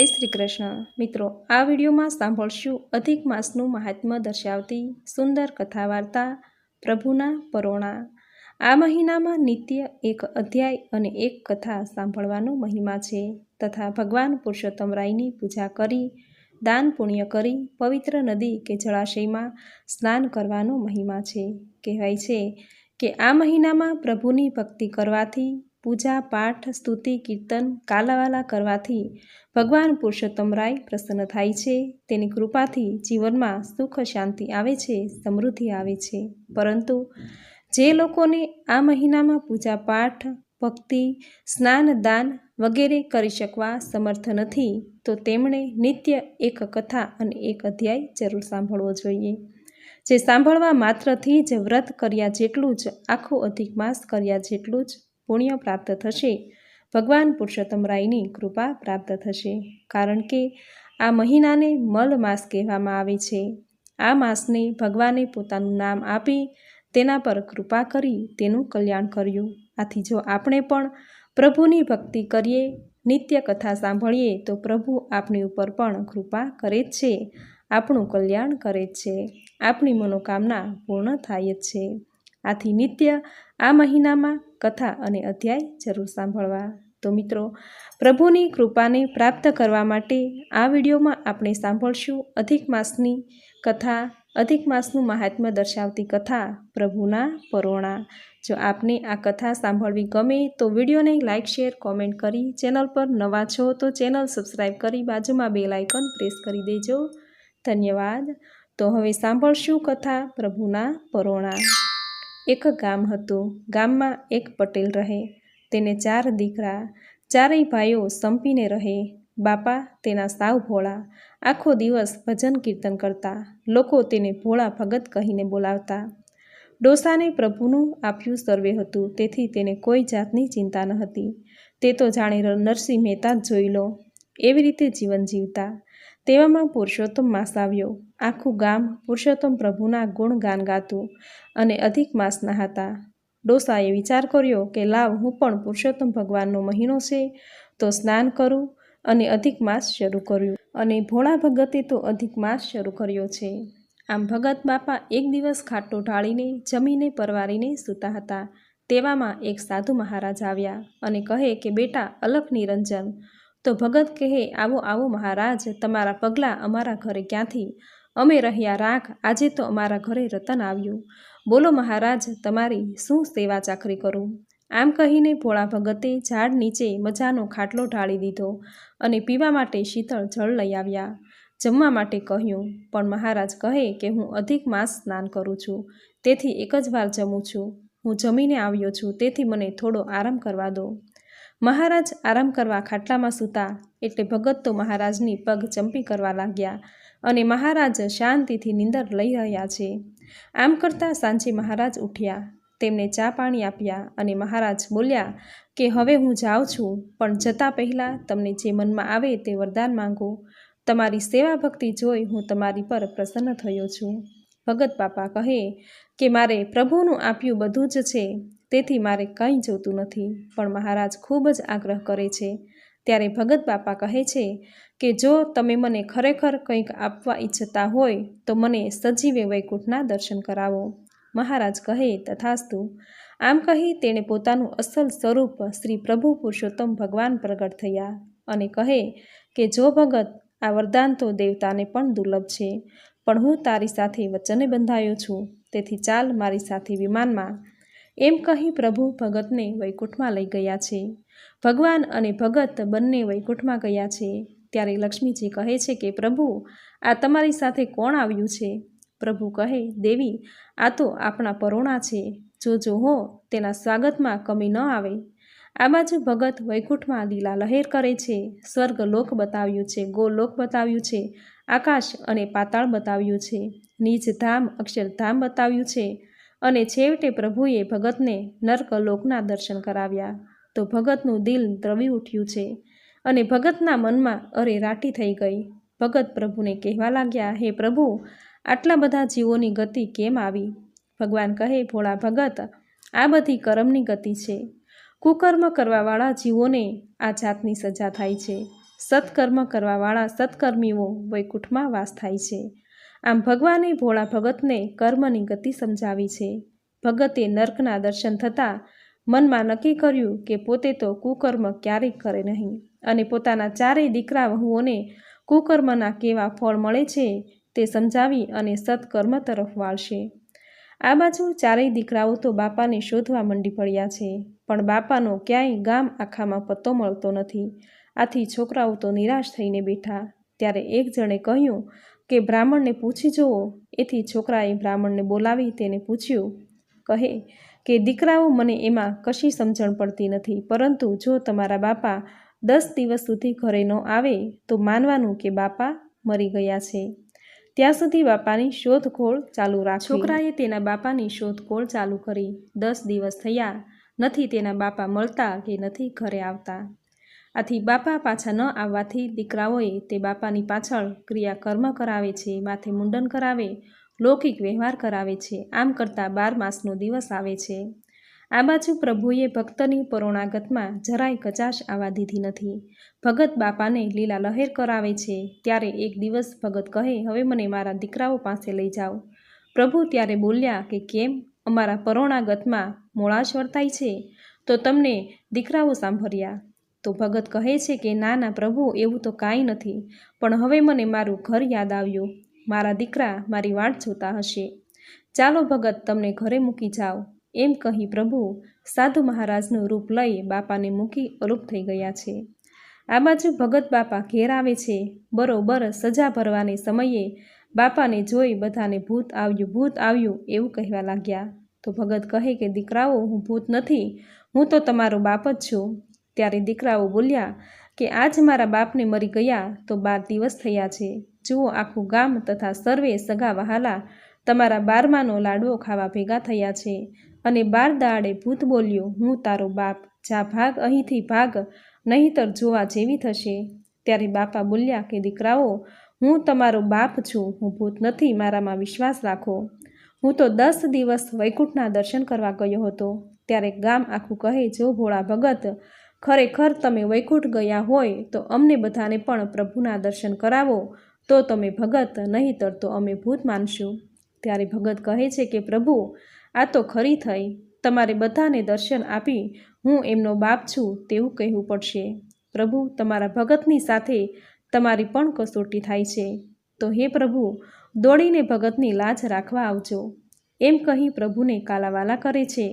जय श्री कृष्ण। मित्रों, आ विडियो में सांभळशुं अधिक मासनुं महात्म्य दर्शावती सुंदर कथा वार्ता प्रभुना परोणा। आ महीना में नित्य एक अध्याय अने एक कथा सांभळवानो महिमा छे तथा भगवान पुरुषोत्तम रायनी पूजा करी दान पुण्य करी पवित्र नदी के जलाशय में स्नान करवानो महिमा छे। कहेवाय छे के आ महीना में प्रभुनी भक्ति करवाथी पूजा पाठ स्तुति कीर्तन कालावाला करवाथी भगवान पुरुषोत्तम राय प्रसन्न थाय छे। तेनी कृपाथी जीवन में सुख शांति आवे छे, समृद्धि आवे छे। परंतु जे लोकोने आ महीना में पूजा पाठ भक्ति स्नान दान वगैरह करी शकवा समर्थ नथी तो तेमणे नित्य एक कथा अने एक अध्याय जरूर सांभळवो जोईए। जे सांभळवा मात्रथी ज व्रत कर्या जेटलुं ज आखो अधिक मास कर्या जेटलुं ज पुण्य प्राप्त थशे, भगवान पुरुषोत्तम रायनी कृपा प्राप्त थशे। कारण के आ महीनाने मल मास कहेवामां आवे छे। आ मासने भगवाने पोतानुं नाम आपी तेना पर कृपा करी तेनुं कल्याण कर्युं। आथी जो आपणे पण प्रभुनी भक्ति करीए नित्य कथा सांभळीए तो प्रभु आपणी उपर पण कृपा करे ज छे, आपणुं कल्याण करे ज छे, आपणी मनोकामना पूर्ण थाय ज छे। आथी नित्य आ महीनामां कथा अने अध्याय जरूर सांभळवा। तो मित्रों, प्रभुनी कृपाने प्राप्त करवा माटे आ विडियोमां आपणे सांभळशुं अधिक मासनी कथा, अधिक मासनुं महात्म्य दर्शावती कथा प्रभुना परोणा। जो आपने आ कथा सांभळवी गमे तो विडियोने लाइक शेर कॉमेंट करी, चेनल पर नवा छो तो चेनल सब्सक्राइब करी बाजुमां बेल आइकन प्रेस करी देजो। धन्यवाद। तो हवे सांभळशुं कथा प्रभुना परोणा। एक गाम हतुं। गाममां एक पटेल रहे। तेने 4 दीकरा। चारेय भाईओ संपीने रहे। बापा तेना साव भोळा। आखो दिवस भजन कीर्तन करता। लोको तेने भोळा भगत कहीने बोलावता। डोसाने प्रभुनुं आप्युं सर्वे हतुं तेथी तेने कोई जातनी चिंता न हती। ते तो जाणे नरसिंह मेहता ज जोई लो एवी रीते जीवन जीवता। तेवामां पुरुषोत्तम मास આવ્યો। आखुं गाम पुरुषोत्तम प्रभुना गुणगान गातुं अने अधिक मास नहाता। डोसाए विचार कर्यो के लाव हूँ पण पुरुषोत्तम भगवाननो महीनो छे तो स्नान करूँ अने अधिक मास शरू कर्युं। अने भोळा भगते तो अधिक मास शरू कर्यो छे। आम भगत बापा एक दिवस खाटलो ढाळीने जमीने परवारीने सूता हता। तेवामां एक साधु महाराज आव्या अने कहे के बेटा अलख निरंजन। तो भगत कहे आवो आवो महाराज, तमारा पगला अमारा घरे क्यांथी? अमे रह्या राख, आजे तो अमारा घरे रतन आव्युं। बोलो महाराज, तमारी शुं सेवा चाकरी करूं? आम कहीने भोळा भगते झाड़ नीचे मजानो खाटलो ढाળી दीधो अने पीवा माटे शीतळ जळ लई आव्या। जमवा माटे कह्युं पण महाराज कहे के हूँ अधिक मास स्नान करूँ छूं तेथी एक ज वार जमूं छूं। हूँ जमीने आव्यो छूं तेथी मने थोड़ो आराम करवा दो। महाराज आराम करवा खाटलामां सूता एटले भगत तो महाराजनी पग चंपी करवा लाग्या अने महाराज शांतिथी निंदर लई रह्या छे। आम करता सांजे महाराज उठ्या, तेमने चा पाणी आप्या अने महाराज बोल्या के हवे हूँ जाऊं छूं पण जता पहेला तमने जे मनमा आवे ते वरदान मांगो। तमारी सेवा भक्ति जोई हूँ तमारी पर प्रसन्न थयो छूं। भगत बापा कहे के मारे प्रभुनुं आप्युं बधुं ज छे तेथी मारे कंई जोतुं नथी, पण महाराज खूब ज आग्रह करे छे। त्यारे भगत बापा कहे छे के जो तमे मने खरेखर कंईक आपवा इच्छता होय तो मने सजीवे वैकुंठना दर्शन करावो। महाराज कहे तथास्तु। आम कही तेणे पोतानुं असल स्वरूप श्री प्रभु पुरुषोत्तम भगवान प्रगट थया अने कहे के जो भगत आ वरदान तो देवताने पण दुर्लभ छे, पण हूँ तारी साथे वचने बंधायो छूं तेथी चाल मारी साथे विमानमां। एम कही प्रभु भगतने वैकुंठमां लई गया छे। भगवान अने भगत बंने वैकुंठमां गया छे। त्यारे लक्ष्मीजी कहे छे के प्रभु आ तमारी साथे कोण आव्युं छे? प्रभु कहे देवी आ तो आपणा परोणा छे, जो हो तेना स्वागतमां कमी न आवे। आ बाजु भगत वैकुंठमां लीला लहेर करे छे। स्वर्ग लोक बताव्युं छे, गोलोक बताव्युं छे, आकाश अने पाताळ बताव्युं छे, नीच धाम अक्षरधाम बताव्युं छे अने छेवटे प्रभुए भगतने नरकलोकना दर्शन कराव्या। तो भगतनुं दिल द्रवी उठ्युं छे अने भगतना मनमा अरे राटी थई गई। भगत प्रभुने कहेवा लाग्या, हे प्रभु आटला बधा जीवोनी गति केम आवी? भगवान कहे भोळा भगत आ बधी कर्मनी गति छे। कुकर्म करवावाळा जीवोने आ जातनी सजा थाय छे। સત્કર્મ કરવાવાળા સત્કર્મીઓ વૈકુંઠમાં વાસ થાય છે. આમ ભગવાને ભોળા ભગતને કર્મની ગતિ સમજાવી છે. ભગતે નર્કના દર્શન થતાં મનમાં નક્કી કર્યું કે પોતે તો કુકર્મ ક્યારેય કરે નહીં અને પોતાના ચારેય દીકરા વહુઓને કુકર્મના કેવા ફળ મળે છે તે સમજાવી અને સત્કર્મ તરફ વાળશે. આ બાજુ ચારેય દીકરાઓ તો બાપાને શોધવા મંડી પડ્યા છે, પણ બાપાનો ક્યાંય ગામ આખામાં પત્તો મળતો નથી. આથી છોકરાઓ તો નિરાશ થઈને બેઠા. ત્યારે એક જણે કહ્યું કે બ્રાહ્મણને પૂછી જુઓ. એથી છોકરાએ બ્રાહ્મણને બોલાવી તેને પૂછ્યું. કહે કે દીકરાઓ, મને એમાં કશી સમજણ પડતી નથી, પરંતુ જો તમારા બાપા 10 દિવસ સુધી ઘરે ન આવે તો માનવાનું કે બાપા મરી ગયા છે. ત્યાં સુધી બાપાની શોધખોળ ચાલુ રાખવી. છોકરાએ તેના બાપાની શોધખોળ ચાલુ કરી. 10 દિવસ થયા, નથી તેના બાપા મળતા કે નથી ઘરે આવતા. આથી બાપા પાછા ન આવવાથી દીકરાઓએ તે બાપાની પાછળ ક્રિયાકર્મ કરાવે છે, માથે મુંડન કરાવે, લૌકિક વ્યવહાર કરાવે છે. આમ કરતાં 12 માસનો દિવસ આવે છે. આ બાજુ પ્રભુએ ભક્તની પરોણાગતમાં જરાય કચાશ આવવા દીધી નથી. ભગત બાપાને લીલા લહેર કરાવે છે. ત્યારે એક દિવસ ભગત કહે, હવે મને મારા દીકરાઓ પાસે લઈ જાઓ. પ્રભુ ત્યારે બોલ્યા કે કેમ, અમારા પરોણાગતમાં મોળાશ વર્તાય છે તો તમને દીકરાઓ સાંભળ્યા? તો ભગત કહે છે કે ના ના પ્રભુ, એવું તો કાંઈ નથી, પણ હવે મને મારું ઘર યાદ આવ્યું. મારા દીકરા મારી વાટ જોતા હશે. ચાલો ભગત, તમને ઘરે મૂકી જાઓ. એમ કહી પ્રભુ સાધુ મહારાજનું રૂપ લઈ બાપાને મૂકી અરૂપ થઈ ગયા છે. આ બાજુ ભગત બાપા ઘેર આવે છે. બરોબર સજા ભરવાને સમયે બાપાને જોઈ બધાને ભૂત આવ્યું એવું કહેવા લાગ્યા. તો ભગત કહે કે દીકરાઓ, હું ભૂત નથી, હું તો તમારો બાપ જ છું. ત્યારે દીકરાઓ બોલ્યા કે આજ મારા બાપને મરી ગયા તો 12 દિવસ થયા છે. જુઓ, આખું ગામ તથા સર્વે સગા વહાલા તમારા 12માનો લાડવો ખાવા ભેગા થયા છે અને 12 દાડે ભૂત બોલ્યું, હું તારો બાપ, જા ભાગ અહીંથી ભાગ, નહીંતર જોવા જેવી થશે. ત્યારે બાપા બોલ્યા કે દીકરાઓ, હું તમારો બાપ છું, હું ભૂત નથી, મારામાં વિશ્વાસ રાખો. હું તો 10 દિવસ વૈકુંઠના દર્શન કરવા ગયો હતો. ત્યારે ગામ આખું કહે, જો ભોળા ભગત, ખરેખર તમે વૈકુંઠ ગયા હોય તો અમને બધાને પણ પ્રભુના દર્શન કરાવો તો તમે ભગત, નહીંતર તો અમે ભૂત માનશું. ત્યારે ભગત કહે છે કે પ્રભુ, આ તો ખરી થઈ. તમારે બધાને દર્શન આપી હું એમનો બાપ છું તેવું કહેવું પડશે. પ્રભુ, તમારા ભગતની સાથે તમારી પણ કસોટી થાય છે. તો હે પ્રભુ, દોડીને ભગતની લાજ રાખવા આવજો. એમ કહી પ્રભુને કાલાવાલા કરે છે.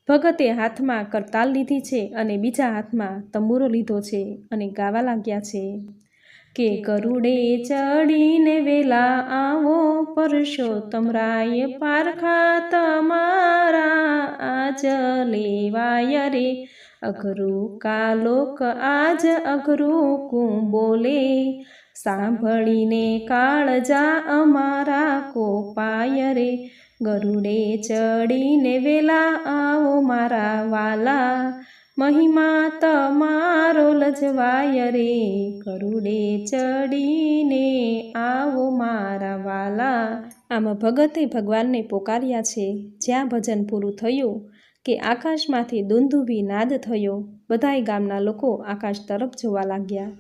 ભગતે હાથમાં કરતાલ લીધી છે અને બીજા હાથમાં તંબુરો લીધો છે અને ગાવા લાગ્યા છે કે ગરુડે ચડીને વેલા આવો, પરસોત્તમ રાય પારખા તમારા આજ લેવાય રે. અઘરું કાલોક આજ અઘરું કું બોલે, સાંભળીને કાળજા અમારા કોપાય રે. ગરુડે ચડીને વેલા આવો મારા વાલા, મહિમા તમારો લજવાય રે. ગરુડે ચડીને આવો મારા વાલા. આમાં ભગતે ભગવાનને પોકાર્યા છે. જ્યાં ભજન પૂરું થયું કે આકાશમાંથી દુંદુભી નાદ થયો. બધાય ગામના લોકો આકાશ તરફ જોવા લાગ્યા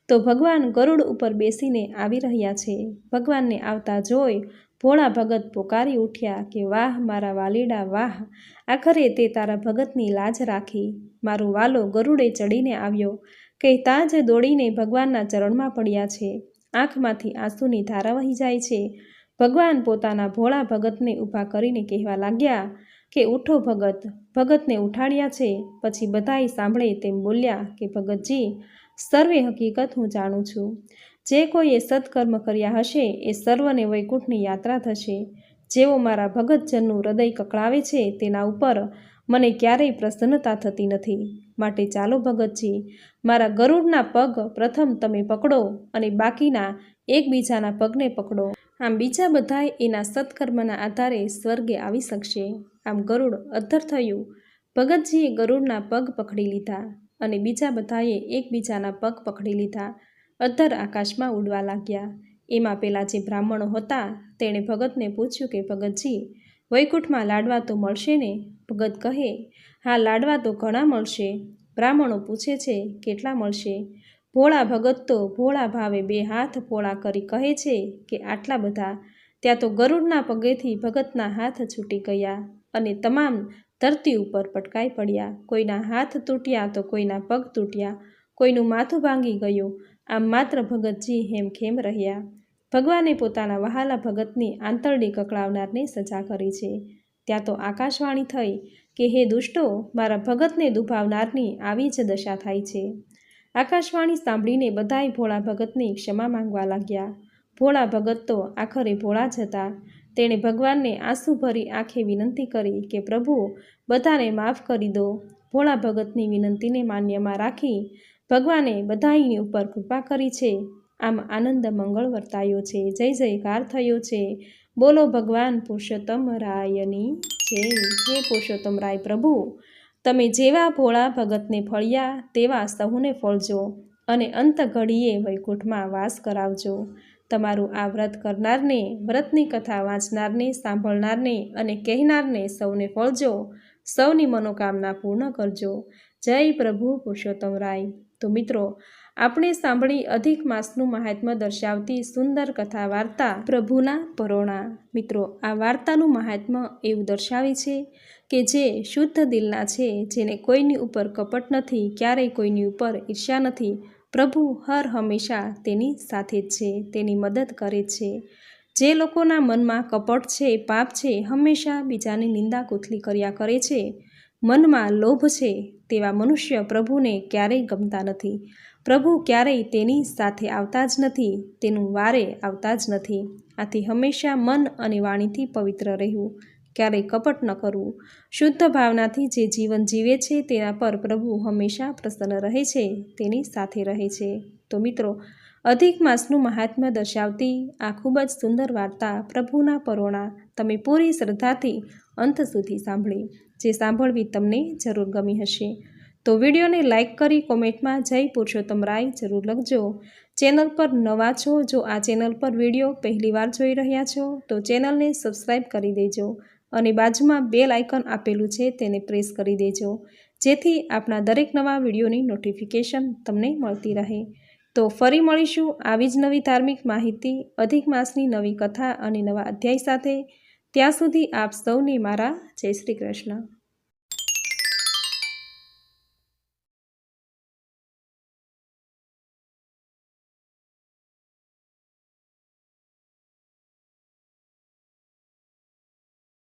તો ભગવાન ગરુડ ઉપર બેસીને આવી રહ્યા છે. ભગવાનને આવતા જોઈ ભોળા ભગત પોકારી ઉઠ્યા કે વાહ મારા વાલીડા વાહ, આખરે તે તારા ભગતની લાજ રાખી. મારો વાલો ગરુડે ચડીને આવ્યો કહેતા જ દોડીને ભગવાનના ચરણમાં પડ્યા છે. આંખમાંથી આંસુની ધારા વહી જાય છે. ભગવાન પોતાના ભોળા ભગતને ઊભા કરીને કહેવા લાગ્યા કે ઉઠો ભગત. ભગતને ઉઠાડ્યા છે. પછી બધાય સાંભળે તેમ બોલ્યા કે ભગતજી, સર્વે હકીકત હું જાણું છું. જે કોઈએ સત્કર્મ કર્યા હશે એ સર્વને વૈકુંઠની યાત્રા થશે. જેઓ મારા ભગતજનનું હૃદય કકળાવે છે તેના ઉપર મને ક્યારેય પ્રસન્નતા થતી નથી. માટે ચાલો ભગતજી, મારા ગરુડના પગ પ્રથમ તમે પકડો અને બાકીના એકબીજાના પગને પકડો. આમ બીજા બધાય એના સત્કર્મના આધારે સ્વર્ગે આવી શકશે. આમ ગરુડ અદ્ધર થયું. ભગતજીએ ગરુડના પગ પકડી લીધા અને બીજા બધાએ એકબીજાના પગ પકડી લીધા. અદ્ધર આકાશમાં ઉડવા લાગ્યા. એમાં પેલા જે બ્રાહ્મણો હતા તેણે ભગતને પૂછ્યું કે ભગતજી, વૈકુંઠમાં લાડવા તો મળશે ને? ભગત કહે, હા, લાડવા તો ઘણા મળશે. બ્રાહ્મણો પૂછે છે કેટલા મળશે? ભોળા ભગત તો ભોળા ભાવે બે હાથ પોળા કરી કહે છે કે આટલા બધા. ત્યાં તો ગરુડના પગેથી ભગતના હાથ છૂટી ગયા અને તમામ ધરતી ઉપર પટકાઈ પડ્યા. કોઈના હાથ તૂટ્યા તો કોઈના પગ તૂટ્યા, કોઈનું માથું ભાંગી ગયું. આમ માત્ર ભગતજી હેમખેમ રહ્યા. ભગવાને પોતાના વહાલા ભગતની આંતરડી કકળાવનારને સજા કરી છે. ત્યાં તો આકાશવાણી થઈ કે હે દુષ્ટો, મારા ભગતને દુભાવનારની આવી જ દશા થાય છે. આકાશવાણી સાંભળીને બધાય ભોળા ભગતની ક્ષમા માંગવા લાગ્યા. ભોળા ભગત તો આખરે ભોળા જ હતા. તેણે ભગવાનને આંસુ ભરી આંખે વિનંતી કરી કે પ્રભુ, બધાને માફ કરી દો. ભોળા ભગતની વિનંતીને માન્યમાં રાખી ભગવાને બધાયની ઉપર કૃપા કરી છે. આમ આનંદ મંગળ વર્તાયો છે. જય જયકાર થયો છે. બોલો ભગવાન પુરુષોત્તમ રાયની જય. હે પુરુષોત્તમ રાય પ્રભુ, તમે જેવા ભોળા ભગતને ફળ્યા તેવા સહુને ફળજો અને અંત ઘડીએ વૈકુંઠમાં વાસ કરાવજો. તમારું આ વ્રત કરનારને, વ્રતની કથા વાંચનારને, સાંભળનારને અને કહેનારને સૌને ફળજો. સૌની મનોકામના પૂર્ણ કરજો. જય પ્રભુ પુરુષોત્તમ રાય. તો મિત્રો, આપણે સાંભળી અધિક માસનું મહાત્મ્ય દર્શાવતી સુંદર કથા વાર્તા પ્રભુના પરોણા. મિત્રો, આ વાર્તાનું મહાત્મ્ય એવું દર્શાવે છે કે જે શુદ્ધ દિલના છે, જેને કોઈની ઉપર કપટ નથી, ક્યારેય કોઈની ઉપર ઈર્ષ્યા નથી, પ્રભુ હર હંમેશા તેની સાથે જ છે, તેની મદદ કરે છે. જે લોકોના મનમાં કપટ છે, પાપ છે, હંમેશા બીજાની નિંદા કુથલી કર્યા કરે છે, મનમાં લોભ છે, તેવા મનુષ્ય પ્રભુને ક્યારેય ગમતા નથી. પ્રભુ ક્યારેય તેની સાથે આવતા જ નથી, તેનું વારે આવતા જ નથી. આથી હંમેશા મન અને વાણીથી પવિત્ર રહેવું, ક્યારેય કપટ ન કરવું. શુદ્ધ ભાવનાથી જે જીવન જીવે છે તેના પર પ્રભુ હંમેશા પ્રસન્ન રહે છે, તેની સાથે રહે છે. તો મિત્રો, અધિક માસનું મહાત્મ્ય દર્શાવતી આ ખૂબ જ સુંદર વાર્તા પ્રભુના પરોણા તમે પૂરી શ્રદ્ધાથી અંત સુધી સાંભળી, જે સાંભળવી તમને જરૂર ગમી હશે. તો વિડીયોને લાઇક કરી કોમેન્ટમાં જય પુરુષોત્તમ રાય જરૂર લખજો. ચેનલ પર નવા છો, જો આ ચેનલ પર વિડીયો પહેલીવાર જોઈ રહ્યા છો તો ચેનલને સબસ્ક્રાઈબ કરી દેજો અને બાજુમાં બેલ આઇકન આપેલું છે તેને પ્રેસ કરી દેજો, જેથી આપણા દરેક નવા વિડીયોની નોટિફિકેશન તમને મળતી રહે. તો ફરી મળીશું આવી જ નવી ધાર્મિક માહિતી, અધિક માસની નવી કથા અને નવા અધ્યાય સાથે. ત્યાં સુધી આપ સૌને મારા જય શ્રી કૃષ્ણ.